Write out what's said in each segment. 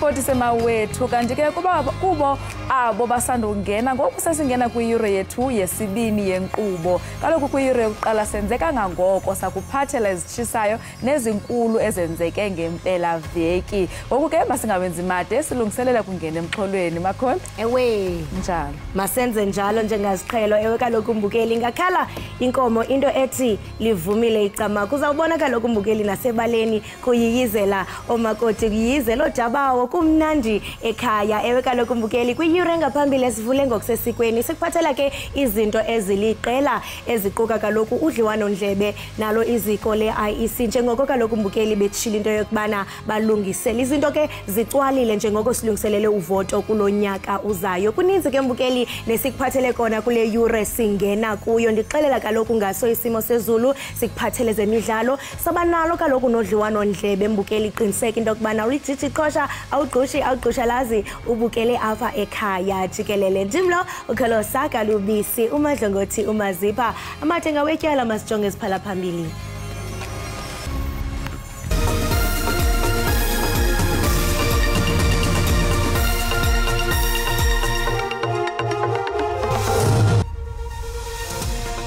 isipoti semawethu kanti ke kubo abo basandungena ngoku sesingena kwiyure yethu yesibini yenkqubo. Kaloku kwiyure yokuqala senze kangangoko sakuphathela izitshisayo nezinkulu ezenzeke ngempela veki. Ngoku ke masingawenzi made silungiselela kungena emxholweni makhona. Ewe njalo masenze njalo njengaziqhelo. Ewe kaloku umbukeli ngakhala inkomo into ethi livumile icama. Kuzawubona kaloku umbukeli nasebaleni kuyiyizela omakoti kuyizela ojabawo kumnandi ekhaya. Ewe kaloku umbukeli kwiyure ngaphambili sivule ngokusesikweni sikuphathela ke izinto eziliqela eziquka kaloku udliwano ndlebe nalo iziko le-IEC njengoko kaloku umbukeli betshila into yokubana balungisele izinto ke zicwalile njengoko silungiselele uvoto kulo nyaka uzayo. Kuninzi ke mbukeli nesikuphathele kona kule yure singena kuyo. Ndixelela kaloku ngaso isimo sezulu sikuphathele zemidlalo sabanalo kaloku nodliwano ndlebe mbukeli qiniseka into yokubana ulijiji qosha awugqusha lazi ubukele apha ekhaya. Jikelele Jimlo ukhalo saka lubisi umadlongothi umazipha amathenga wetyala masijonge siphala phambili.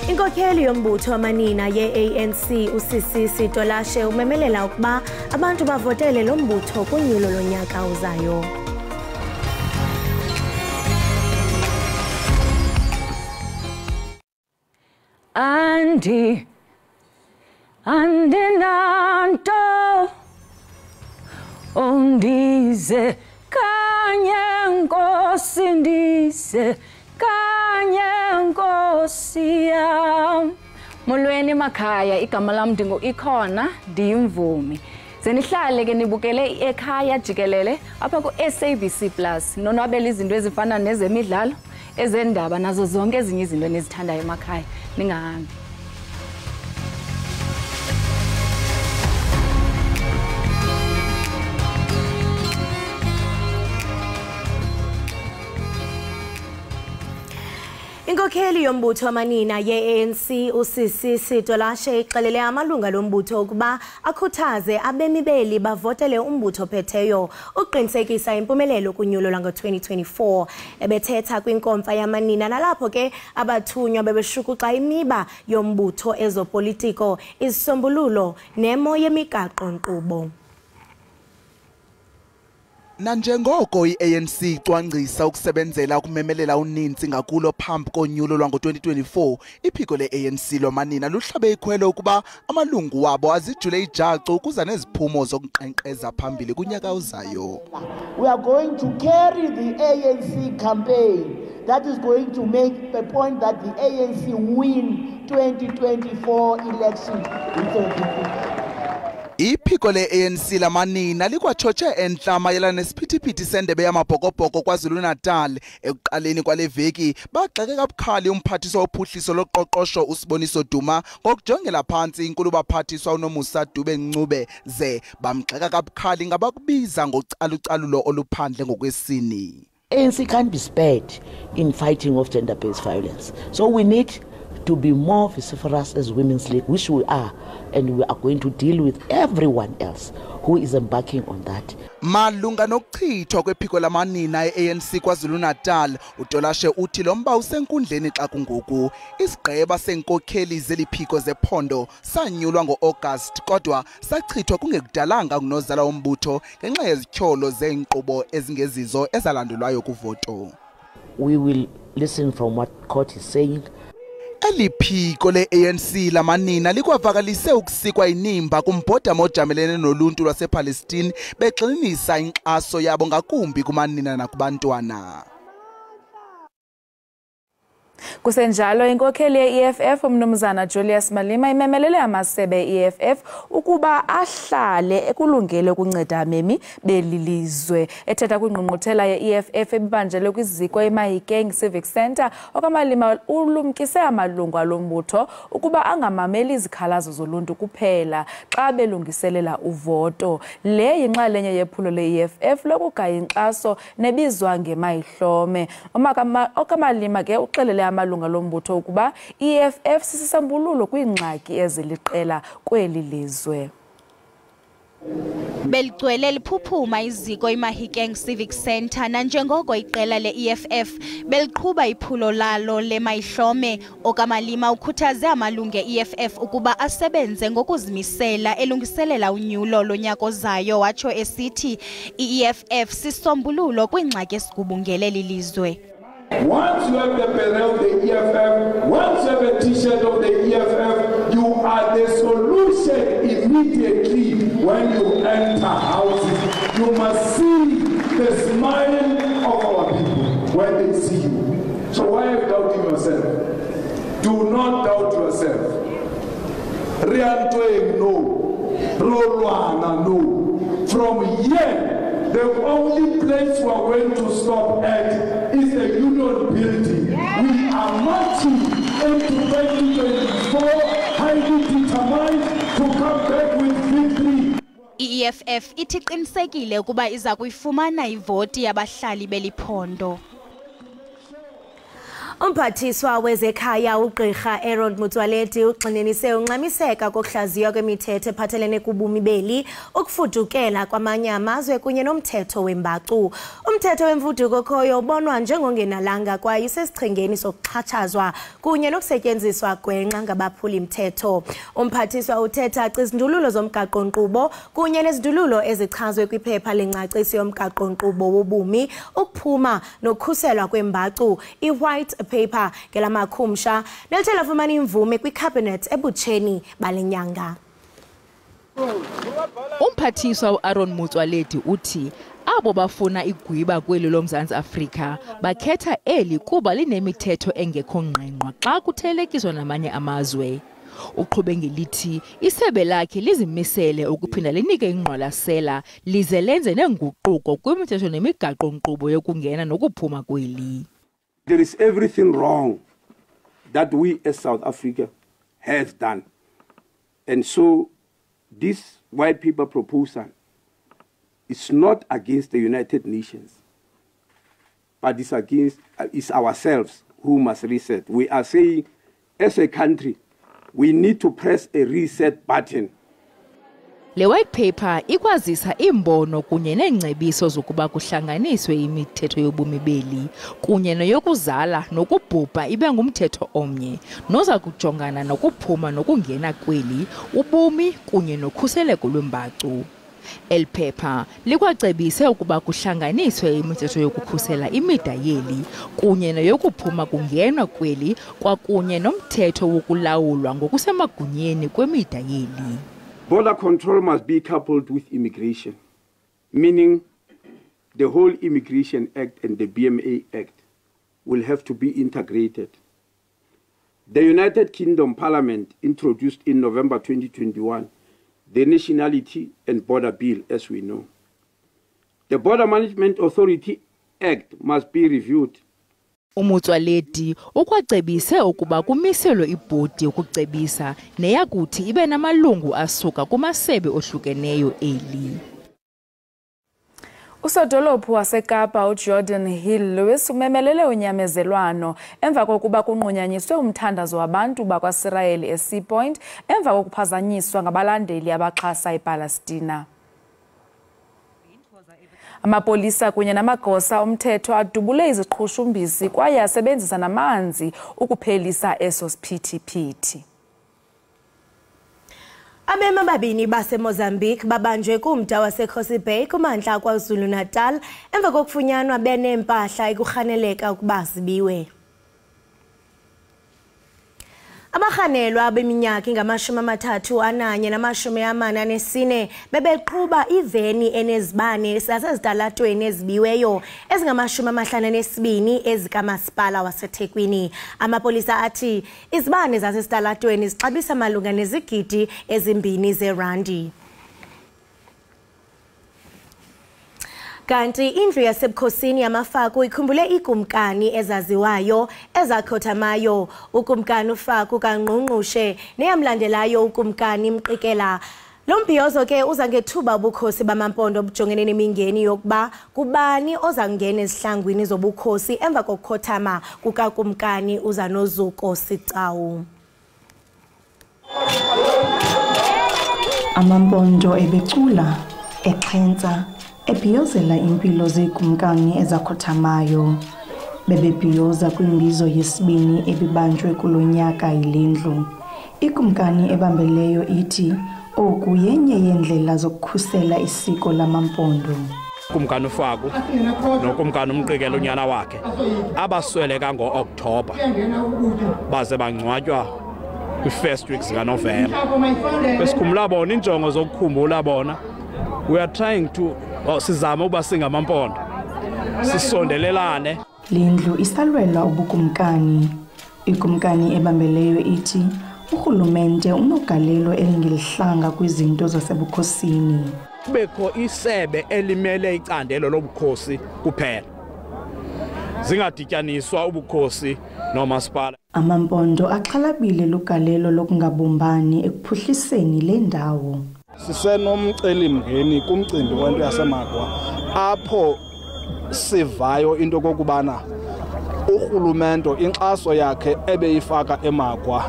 Inkokheli yombutho wamanina ye-ANC usisi Sitolashe umemelela ukuba abantu bavotele lo mbutho kunyulo lonyaka uzayo. Andinanto ondize kanye nkosi ndize kanye nkosi yam. Molweni makhaya igama lam ndingu Ikhona ndiyimvumi. Zenihlale ke nibukele Ekhaya Jikelele apha ku SABC Plus nonwabela izinto ezifana nezemidlalo ezendaba nazo zonke ezinye izinto enizithandayo emakhaya ningahambi. Inkokheli yombutho wamanina ye-ANC usisi Sitolashe ixelele amalunga lombutho ukuba akhuthaze abemibeli bavotele umbutho phetheyo uqinisekisa impumelelo kunyulo lwango-2024. Ebethetha kwinkomfa yamanina nalapho ke abathunywa bebeshukuxa imiba yombutho ezopolitiko izisombululo nemo yemigaqo-nkqubo. Nanjengoko i-ANC icwangcisa ukusebenzela ukumemelela uninzi ngakulo phambi konyulo lwango-2024, iphiko le-ANC lomanina luhlabe ikhwelo ukuba amalungu wabo azijule ijacu ukuza neziphumo zokunkqenkqeza phambili kunyaka uzayo. We are going to carry the ANC campaign that is going to make the point that the ANC win 2024 election. Iphiko le-ANC lamanina likwatshotshe entla mayelana nesiphithiphithi sendebe yamabhokobhoko KwaZulu-Natal. Ekuqaleni kwale veki bagxeke kabukhali umphathiswa wophuhliso loqoqosho uSiboniso Duma ngokujongela phansi inkulu baphathiswa uNomusa Dube Ncube ze bamgxeka kabukhali ngabakubiza ngocalucalulo oluphandle ngokwesini. ANC can't be spared in fighting of gender-based violence. So we need to be more vociferous as Women's League, which we are, and we are going to deal with everyone else who is embarking on that. Malunga nokuchithwa kwephiko lamanina e-ANC KwaZulu-Natal, uTolashe uthi lo mba usenkundleni xa kungoku. Isigqeba senkokheli zeliphiko zephondo sanyulwa ngo-August kodwa sachithwa kungekudalanga kunozala wombutho ngenxa yezityholo zeenkqubo ezingezizo ezalandulwayo kuvoto. We will listen from what court is saying. Eliphiko le-ANC lamanina likwavakalise ukusikwa inimba kumbhoda mojamelene noluntu lwasePalestine begxininisa inkxaso yabo ngakumbi kumanina nakubantwana. Kusenjalo inkokheli ye-EFF umnumzana Julius Malema imemelele amasebe e-EFF ukuba ahlale ekulungele ukunceda abemi belilizwe. Ethetha kwingqungquthela ye-EFF ebibanjelwe kwiziko eMahikeng Civic Center, okaMalema ulumkise amalungu alombutho ukuba angamameli izikhalazo zoluntu kuphela xa belungiselela uvoto. Le yinxalenye yephulo le-EFF lokugaya inkxaso nebizwa ngemayihlome. okaMalema ke uxelele amalunga lombutho ukuba EFF sisisambululo kwiingxaki eziliqela kweli lizwe. Beligcwele liphuphuma iziko iMahikeng Civic Centre nanjengoko iqela le-EFF beliqhuba iphulo lalo lemayihlome. Okamalima ukhuthaze amalungu e-EFF ukuba asebenze ngokuzimisela elungiselela unyulo lonyaka ozayo, watsho esithi i-EFF sisombululo kwingxaki esigubungele lilizwe. Once you have the beret of the EFF, once you have a t-shirt of the EFF, you are the solution immediately when you enter houses. You must see the smile of our people when they see you. So why are you doubting yourself? Do not doubt yourself. Riantwe no. Rolwana no. From here, the only place we are going to stop at is the union building. We are marching into 2024, highly determined to come back with victory. I-EFF ithi qinisekile ukuba iza kuyifumana ivoti yabahlali beliphondo. Umphathiswa wezekhaya ugqirha Motsoaledi ugxininise unxamiseka kokuhlaziywa kwemithetho ephathelene kubumi beli, ukufudukela kwamanye amazwe kunye nomthetho wembacu. Umthetho wemfuduko khoyo ubonwa njengongenalanga kwaye usesichengeni sokuxhatshazwa kunye nokusetyenziswa gwenxa ngabaphuli mthetho. Umphathiswa uthetha izindululo zomgaqo-nkqubo kunye nezindululo ezichazwe kwiphepha lengcaciso yomgaqo-nkqubo wobumi, ukuphuma nokukhuselwa kwembacu, i-white paper ngelamakhumsha nelithe lafumana imvume kwicabinet ebutsheni balenyanga. Umphathiswa uAaron Motsoaledi uthi abo bafuna igwiba kweli loMzantsi Afrika bakhetha eli kuba linemithetho engekho ngqengqwa xa kuthelekiswa namanye amazwe. Uqhube ngelithi isebe lakhe lizimisele ukuphinda linike ingqwalasela lize lenze nenguquko kwimithetho nemigaqo-nkqubo yokungena nokuphuma kweli. There is everything wrong that we as South Africa has done. And so this white paper proposal is not against the United Nations, but it's ourselves who must reset. We are saying, as a country, we need to press a reset button. Le white paper ikwazisa imbono kunye neengcebiso zokuba kuhlanganiswe imithetho yobumi beli kunye neyokuzala nokubhubha ibe ngumthetho omnye noza kujongana nokuphuma nokungena kweli, ubumi kunye nokhuseleko lwembacu. El paper likwacebise ukuba kuhlanganiswe imithetho yokukhusela imida yeli kunye neyokuphuma kungenwa kweli kwakunye nomthetho wokulawulwa ngokusemagunyeni kwemida yeli. Border control must be coupled with immigration, meaning the whole Immigration Act and the BMA Act will have to be integrated. The United Kingdom Parliament introduced in November 2021 the Nationality and Border Bill, as we know. The Border Management Authority Act must be reviewed. Motsoaledi ukwacebise ukuba kumiselwe ibhodi yokucebisa neyakuthi ibe namalungu asuka kumasebe ohlukeneyo eli. Usodolophu waseKapa uJordan Hill Lewis umemelele unyamezelwano emva kokuba kunqunyanyiswe umthandazo wabantu bakwaSirayeli eSea Point emva kokuphazanyiswa ngabalandeli abaxhasa iPalestina. Amapolisa kunye namagosa omthetho adubule iziqhushumbisi kwaye asebenzisa namanzi ukuphelisa eso siphithiphithi. Abemi ababini baseMozambique babanjwe kumda waseKhosi Bay kumantla KwaZulu-Natal emva kokufunyanwa beneempahla ekurhaneleka ukuba zibiwe. Abarhanelwa beminyaka ngama-31 nama-44 bebeqhuba iveni enezibane zasezitalatweni ezibiweyo ezingama-52 ezikamasipala waseThekwini. Amapolisa athi izibane zasezitalatweni zixabisa malunga nezigidi ezi2 zeerandi. Kanti indlu yasebukhosini yamafaku ikhumbule ikumkani ezaziwayo ezakhothamayo, ukumkani uFaku kaNgqungqushe neyamlandelayo ukumkani Mqikela. Lo mbhiyozo ke uza ngethuba ubukhosi bamampondo bujongene nemingeni yokuba kubani oza kungena ezihlangwini zobukhosi emva kokukhothama kukakumkani uZanozuko Sicawu. Amampondo ebecula, exhensa, ebhiyozela impilo zeekumkani ezakhothamayo. Bebebhiyoza kwimbizo yesibini ebibanjwe kulo nyaka yile ndlu. Ikumkani ebambeleyo ithi oku yenye yeendlela zokukhusela isiko lamampondo. Kumkani uFaku nokumkani uMqikelo unyana wakhe abasweleka ngo-October baze bangcwatywa kwi-first week zikaNovemba. Besikhumbula bona injongo zokukhumbula bona, we are trying to sizama ukuba singamampondo sisondelelane. Le ndlu isalwela ubukumkani. Ikumkani ebambeleyo ithi urhulumente unogalelo elingelihlanga kwizinto zasebukhosini. Kubekho isebe elimele icandelo lobukhosi kuphela, zingadityaniswa ubukhosi nomasipala. Amampondo axhalabile lugalelo lokungabumbani ekuphuhliseni le ndawo. Sisenomcelimngeni kumcimbi wento yaseMagwa apho sivayo into kokubana urhulumente inkxaso yakhe ebeyifaka eMagwa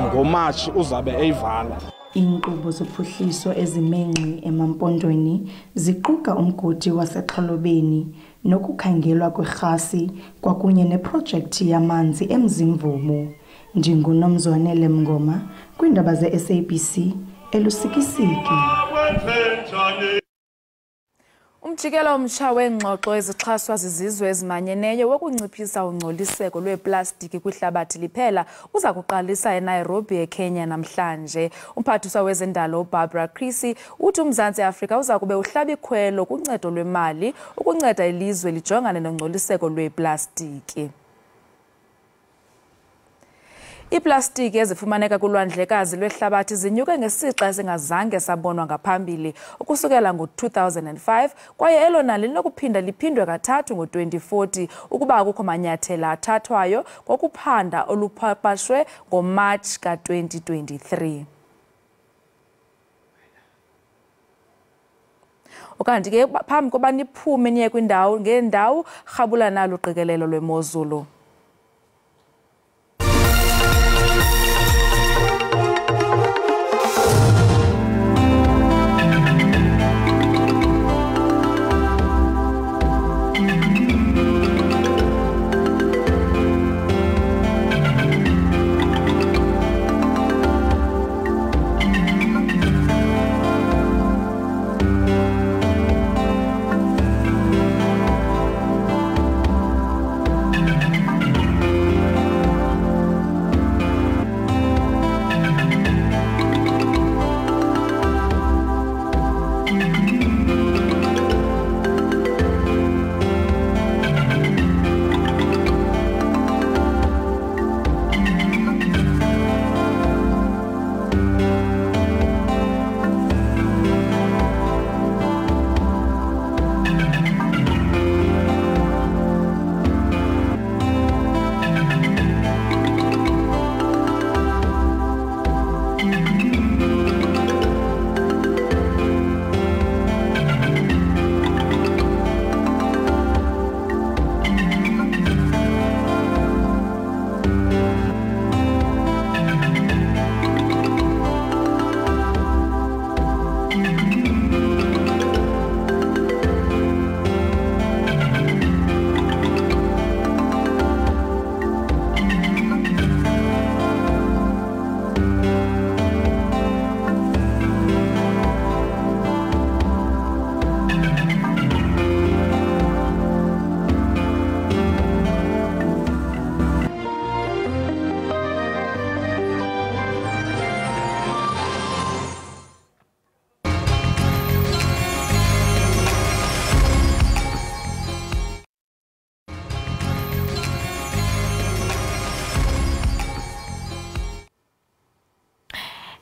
ngoMatshi uzabe eyivala. Iinkqubo zophuhliso ezimengxi emampondweni ziquka umgodi wasexhalobeni nokukhangelwa kwerhasi kwakunye neprojekthi yamanzi eMzimvubu. NdinguNomzwanele Mngoma kwiindaba ze-SABC elusikisiki. Umjikelo omtsha weengxoxo ezixhaswa zizizwe ezimanyeneyo wokunciphisa ungcoliseko lweplastiki kwihlabathi liphela uza kuqalisa eNairobi eKenya namhlanje. Umphathiswa wezendalo uBarbara Creecy uthi uMzantsi Afrika uza kube uhlaba ikhwelo kuncedo lwemali ukunceda ilizwe lijongane nongcoliseko lweplastiki. Iplastiki ezifumaneka kulwandlekazi lwehlabathi zinyuke ngesixa esingazange sabonwa ngaphambili ukusukela ngo-2005 kwaye elo nani linokuphinda liphindwe kathathu ngo-2040 ukuba akukho manyathelo athathwayo ngokuphanda olupapashwe ngoMatshi ka-2023. Ukanti ke phambi koba niphume niye kwindawo ngeendawo rhabula nalo uqikelelo lwemozulu.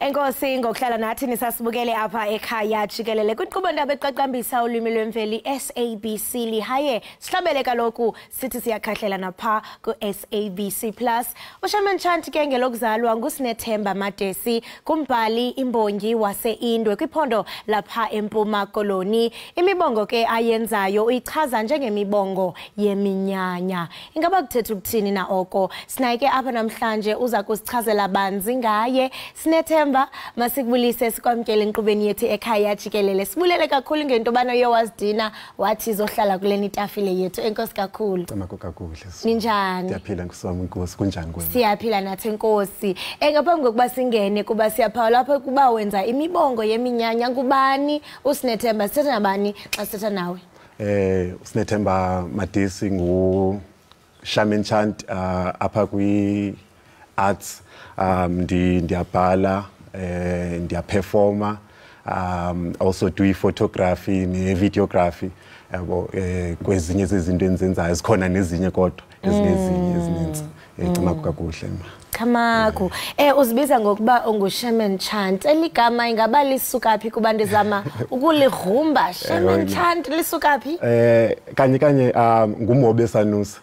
Enkosi ngokuhlala nathi nisasibukele apha ekhaya jikelele kwinkqubo ndaba eqaqambisa ulwimi lwemveli SABC lihaye sihlabele kaloku sithi siyakhahlela napha ku SABC Plus. Ushaman Chanti ke ngelokuzalwa nguSinethemba Madesi kumbhali imbongi waseIndwe kwiphondo lapha eMpuma Koloni. Imibongo ke ayenzayo uyichaza njengemibongo yeminyanya. Ingaba kuthetha ukuthini na oko? Sinayike apha namhlanje uza kusichazela banzi ngaye. Sinethemba Izindaba masikubulise sikwamkele enkqubeni yethu Ekhaya Jikelele. Sibulele kakhulu ngento bana uyowasidina wathi izohlala kuleni tafile yethu. Enkosi kakhulu. Cemako kakuhle. Ninjani? Siyaphila nkusami inkosi kunjani kwena? Siyaphila nathi enkosi. Ngaphambi kokuba singene kuba siyaphawula lapho kuba wenza imibongo yeminyanya kubani uSinethemba sithetha nabani xa sithetha nawe? uSinethemba Madisi ngu shaman chant apha kwi arts ndiyabhala ndiyaperforma also do photography ne videography yabo kwezinye izinto enzenzayo zikhona nezinye kodwa ezinye ezininzi ecimako kakuhle ma Kamaku uzibiza ngokuba ungushaman chant eligama ingaba lisuka phi kubantu zama ukulirhumba shaman chant lisuka phi kanye ngumobe sanusa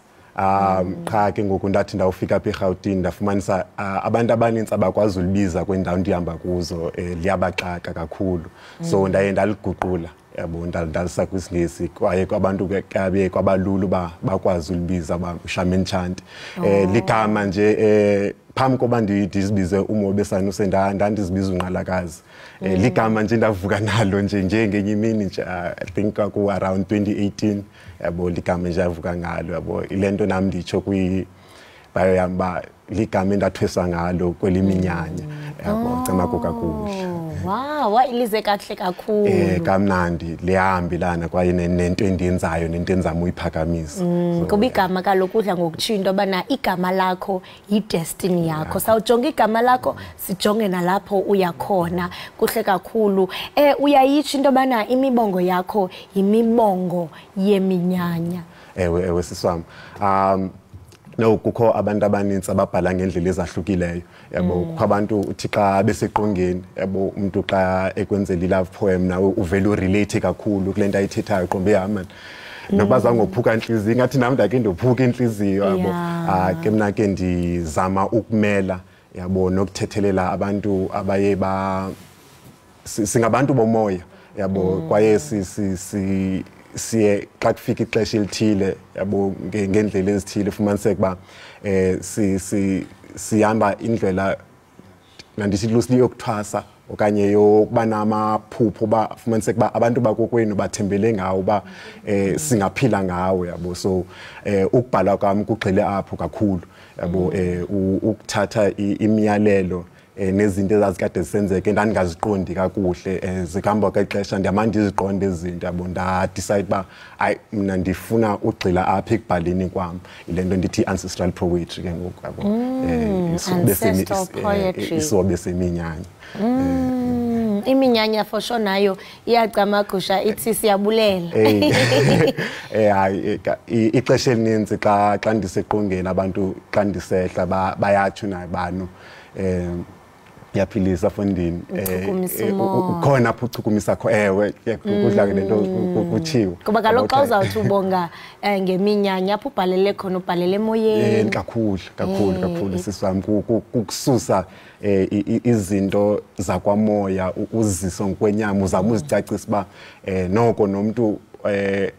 qha ke ngoku ndathi ndawufika apha eGauteng ndafumanisa abantu abaninzi abakwazi ulibiza kwendawo ndihamba kuzo liyabaxaka kakhulu so ndaye ndaliguqula yabo ndalisa kwisingesi kwaye kwabantu kabe kwabalulu bakwazi ulibiza shaman chant ligama nje phambi koba ndizibize umobe sanusa ndandizibiza unqalakazi ligama nje ndavuka nalo nje ngenye imini nje I think ku around 2018 yabo ligama nje avuka ngalo yabo ilento nami nditsho bayo yamba ligama endathwesa ngalo kweliminyanya yabo cemako kakuhle wow ilize kahle kakhulu kamnandi lihambi lana kwaye nento endiyenzayo nento enzama uyiphakamisa kuba igama kaloku udla ngokuthinto bana igama lakho yi-destiny yakho sawujonga igama lakho sijonge nalapho uyakhona kuhle kakhulu uyayitsho into bana imibongo yakho yimibongo yeminyanya ewe siswami no kukho abantu abaninzi ababhala ngendlela ezahlukileyo yabo kukho abantu uthi xa beseqongeni yabo umuntu xa ekwenzela i-love poem nawe uvele urelate kakhulu kule nto ayithethayo qombe yami noba zangophuka inhliziyo ngathi nami ndake ndophuka inhliziyo yabo ke mna ke ndizama ukumela yabo nokuthethelela abantu abaye singabantu bomoya yabo kwaye siye xa kufika ixesha elithile yabo ngendlela ezithile fumaniseke ba sihamba indlela nandithi loosely yokuthwasa okanye yokuba namaphupho ba fumaniseke ba abantu bakokwenu bathembele ngawo ba singaphila ngawo yabo so ukubhala kwami kugxile apho kakhulu yabo ukuthatha imiyalelo nezinto ezazikade zisenzeke ndandingaziqondi kakuhle zihamba kwexesha ndiyamanda iziqonde izinto yabo ndadecide ba mina ndifuna ugxila apha ekubhaleni kwami ile nto ndithi ancestral poetry ke ngoku yabo isobe seminyanya iminyanya for sure nayo iyacamagusha ithi siyabulela ixesha elininzi xa ndiseqongeni abantu xa ndisehla bayatsho nabanu yaphilisa fondini khona phuchukumisa kho ewe kudla ke lento kuthiwa kuba kaloku xa uzawuthi ubonga ngeminyanya apho ubhalele khona ubhalele emoyeni kakhulu siswami kukususa izinto zakwamoya uziso ngokwenyama uzama uzicacisa ba noko nomuntu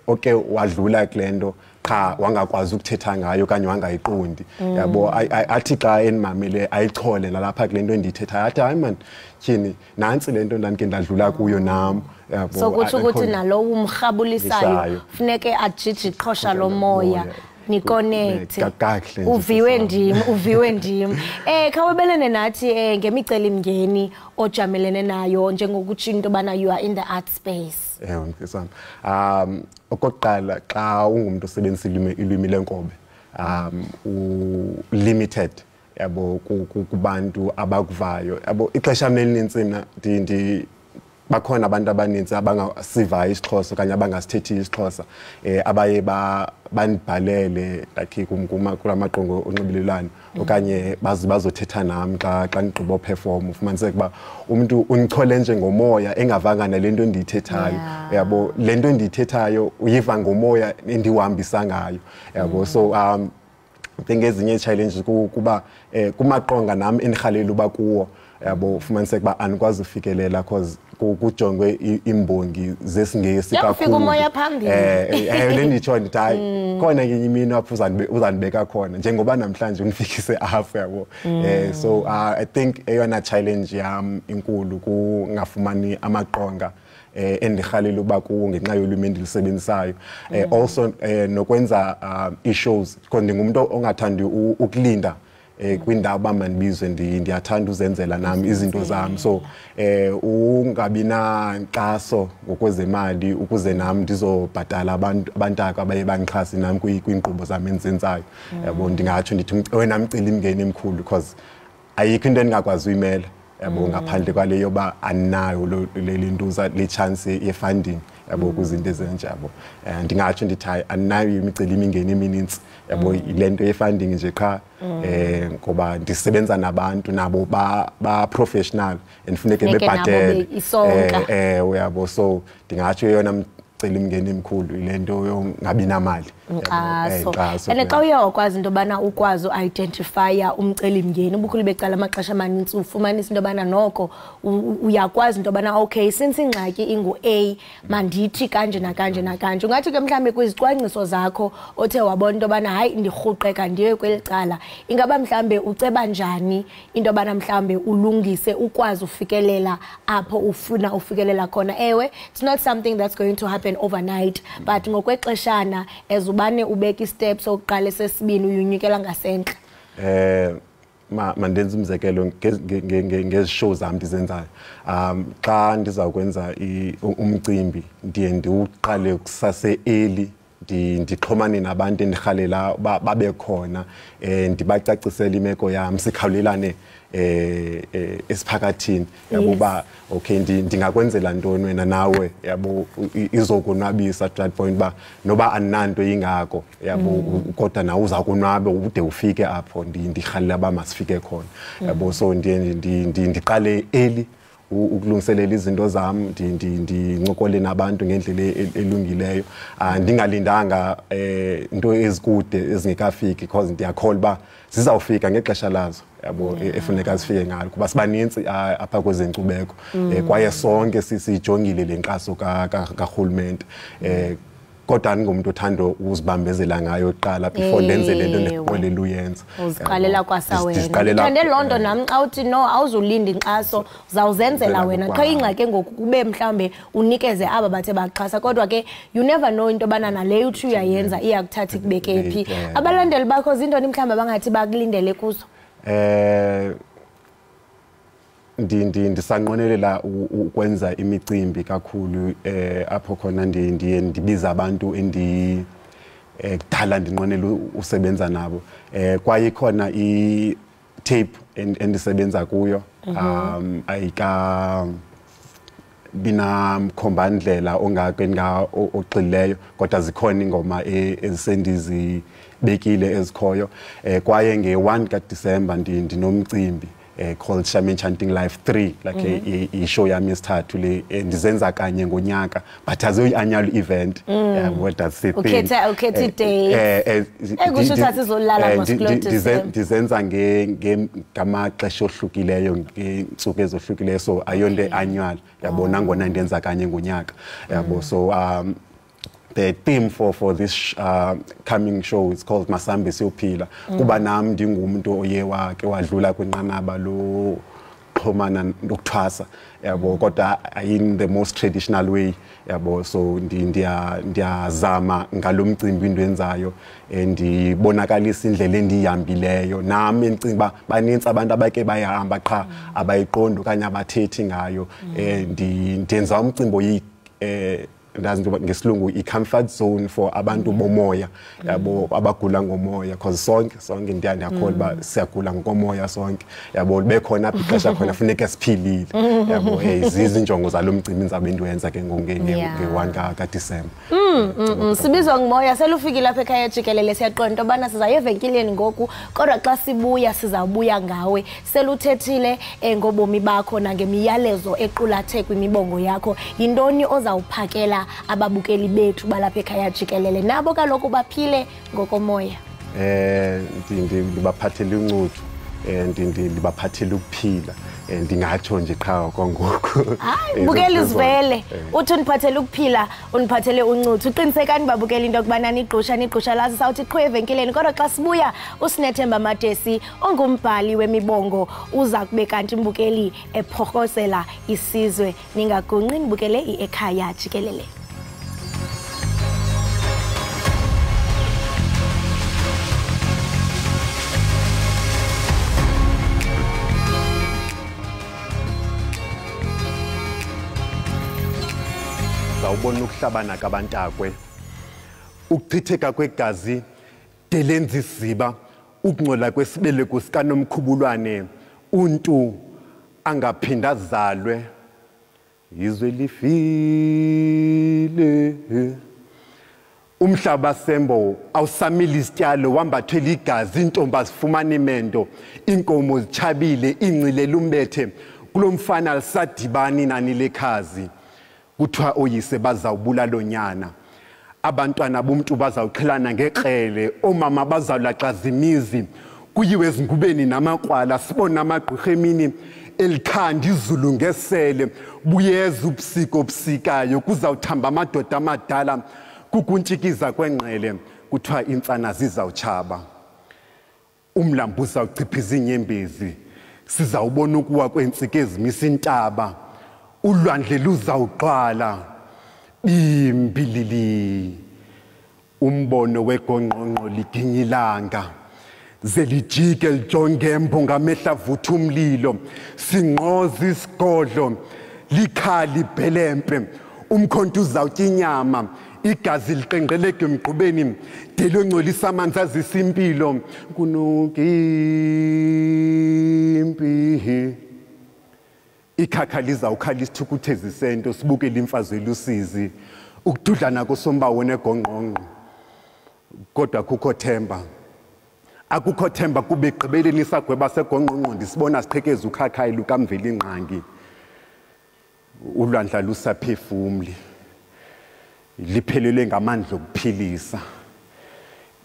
oke wadlula kulento cha wangakwazi ukuthetha ngayo kanye wangayiqondi yabo athi xa enimamele ayichole nalapha kulento endithetha athi hayi man tyhini nansi lento ndandike ndadlula kuyo nami yabo so kuthi ukuthi nalo umrhabulisayo funeke ajiji iqhosha lomoya ni connect uviwe ndim khawebelene nathi ngemicelimngeni ojamelene nayo njengokuthi into bana you are in the art space mfisana okokuqala xa ungumuntu osebenzisa ilwimi lenkobe limited yabo kubantu abakuvayo yabo ixesha elininzi mina bakhona abantu abaninzi abangasivayo isiXhosa kanye abangasithethi isiXhosa abaye bandibhalele like kulamaqongo onxibelelwano okanye bazothetha nami xa ndigqiba uperform ufumaniseke ba umuntu unichole nje ngomoya engavanga nalento endiyithethayo yabo lento endiyithethayo uyiva ngomoya endiwahambisa ngayo yabo so ngezinye challenges kuba kumaqonga nami endihalela uba kuwo yabo ufumaniseke ba anikwazi ufikelela because kujongwe imbongi zesingesi kakhulu ufika umoya phambili lenditsho ndithi hayi khona ngenye imini apho uzandibeka khona njengoba namhlanje unifikise apho yabo so I think eyona challenge yam inkulu kungafumani amaqonga endirhalela ukuba kuwo ngenxa yolwimi endilisebenzisayo also nokwenza i-shows because ndingumuntu ongathandi ukulinda kwindawo uba mandibizwe ndiyathanda uzenzela nami izinto zami so ungabi nankxaso ngokwezemali ukuze nami ndizobhatala abantaka abaye banixhasi nami kwiinkqubo zami endizenzayo yabo ndingatsho ndithi wena mcelimngeni emkhulu because ayikho into endingakwazi uyimela yabo ngaphandle kwaleyo yoba andinayo lentuza le chance ye-funding yabo kuzinto ezenjabo ndingatsho ndithi hayi andinayo imicelimingeni emininzi yabo ile nto ye-funding nje qha ngoba ndisebenza nabantu nabo ba-professional and funeke bebhatele uyabo so ndingatsho yona mcelimngeni emkhulu ile nto yongabi namali nkxaso and xa uye wakwazi into yobana ukwazi u-identifya umcelimngeni ubukhulu becala amaxesha amanintsi ufumanisa into yobana noko uyakwazi into yobana okay since ingxaki ingu-A mandithi kanje nakanje nakanje ungathi ke mhlawumbi kwizicwangciso zakho othe wabona into yobana hayi ndirhuqeka ndiye kweli cala ingaba mhlawumbi uceba njani into yobana mhlawumbi ulungise ukwazi ufikelela apho ufuna ufikelela khona ewe it's not something that's going to happen overnight but ngokwexeshana ezubane ubeka isteps oqala sesibini uyunyukela ngasentla mandenza umzekelo ngezishow zami ndizenzayo xa ndizawukwenza umcimbi ndiye ndiwuqale kusase early ndixhomane nabantu endirhalela babe khona ndibacacisele imeko yami sikhawulelane esiphakathini yabo ba okay ndingakwenzela ntoni wena nawe yabo izokonwabisa at that point ba noba andinanto ingako yabo kodwa nawe uza konwabe ude ufike apho ndirhalela ba masifike khona yabo so ndiqale early ukulungiselela izinto zami ndincokole nabantu ngendlela elungileyo ndingalindanga into ezikude ezingekafiki because ndiyakholwa ba zizawufika ngexesha lazo yabo efuneka sifike ngalo kuba sibanintsi apha kwezenkcubeko kwaye sonke sisijongile lenkxaso karhulumente kodwa ngumntu othanda uzibambezela ngayo qala before lenze lento ndikuqolela uyenza uziqalela kwasawena uthande lonto nami xa uthi no awuzulinda inkxaso uzawuzenzela wena qha ingxaki ngoku kube mhlambe unikeze aba bathe baxhasa kodwa ke you never know into bana naleyo uthi uyayenza iyakuthatha ikubeke phi abalandeli bakho zintoni mhlambe bangathi bakulindele kuzo ndisanqonelela ukwenza imicimbi kakhulu apho khona ndibiza abantu kudala ndinqonela usebenza nabo kwaye khona i-tape endisebenza kuyo ayika binamkhombandlela oxilileyo kodwa zikhona ingoma ezisendizibekile ezikhoyo kwaye nge-1 kaDisemba ndinomcimbi called Shaman Chanting Live 3 like i-show yami yesithathu le ndizenza kanye ngonyaka but aziyi-annual event what does it ukhetha day ekusho ukuthi sizolala ndizenza ngamaxesha ohlukileyo ngeentsuku ezohlukileyo so ayonto annual yabona ngona ndenza kanye ngonyaka yabo so the theme for this coming show is called Masambi Siyophila kuba nami ndingumuntu oye wake wadlula kwinqanaba lo xhomana nokuthwasa yabo kodwa in the most traditional way yabo so ndiyazama ngalomcimbi into enzayo ndibonakalisa indlela endiyihambileyo nami encinga banintsi abantu abake bayahamba qha abayiqondi okanye abathethi ngayo ndenza umcimbi ndazi into ngesilungu i-comfort zone for abantu bomoya yabo abagula ngomoya because sonke ndiyakholwa uba siyagula ngokomoya sonke yabo bekhona apha ixesha khona funeka siphilile yabo zizinjongo zalo mcimbi ndizabe ndiwenza ke nge-1 kaDisemba sibizwa ngumoya selufikile apha ekhaya Jikelele siyaqonda into yobana sizaya evenkileni ngoku kodwa xa sibuya sizawubuya ngawe seluthethile ngobomi bakho nangemiyalezo equlathe kwimibongo yakho yintoni ozawuphakela ababukeli bethu balapha ekhaya Jikelele nabo kaloku baphile ngokomoya ndibaphathela uncutshu ndibaphathela ukuphila ndingatsho nje qha kwangoku. Hayi Bukeli uzivele uthi uniphathele ukuphila uniphathele uncuthu uqinisekani babukela into yokubana nigqusha lazi sawuthi qhwe evenkileni kodwa xa sibuya uSinethemba Matesi ongumbhali wemibongo uza kube kanti Mbukeli ephokozela isizwe ningagunqi nibukele iEkhaya Jikelele. Zawubona ukuhlabana kabantakwe, ukuchitheka kwegazi, delenza isiziba, ukungcola kwesibeleko sikaNomkhubulwane, untu angaphinda azalwe, izwe lifile. Umhlaba sembo awusamile isityalo wambathela igazi, intombi azifumana imendo, inkomo zichabile, ingcile umbethe, kulomfana lisadibani nani lekhazi. Kuthiwa oyise bazawubulala lonyana, abantwana bomntu bazawuqhelana ngekrele, omama bazawulaxaza imizi, kuyiwe ezingubeni namakrwala, sibona amagqirha emini elikhanda izulu ngesele, buyeza ubusika obusikayo, kuzawuthamba amadoda amadala, kukuntshikiza kwengqele, kuthiwa intsana zizawutshaba. Umlambo uzawuchiphiza iinyembezi, sizawubona ukuwa kweentsika ezimisa intaba, ulwandle luzawuqala imbilili, umbono wegongqongqo liginya ilanga, ze lijike lijonge embo ngamehla avutha umlilo, sinqoza isigodlo likhali ibhelempe, umkhonto uzawutya inyama, igazi liqengqeleke emgqubeni, de longcolisa amanzi azisa impilo, kunuka impi. Ikhakha lizawukhala isithukuthezi isento, sibukele imfazwe elusizi, ukududlana kosombawo negongqongqo, kodwa akukho themba. Akukho themba kube egqibeleni isagweba segongqongqo ndisibona siqhekeza ukhakhayi lukaMveli Ngqangi. Ulwandla lusaphefumli, liphelelwe ngamandla okuphilisa.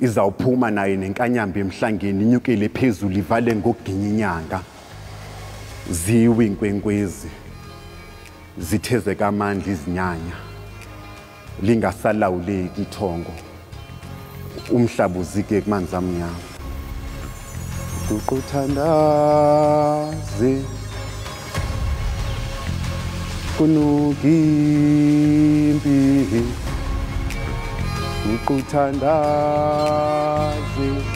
Izawuphuma naye nenkanyamba emhlangeni, inyukele phezulu ivale ngokuginya inyanga. Ziwe inkwenkwezi, zitheze kamandla izinyanya, lingasalawuleki ithongo, umhlaba uzike kumanzi amnyama. Kuquthandaze, kunuka impi, kuquthandaze.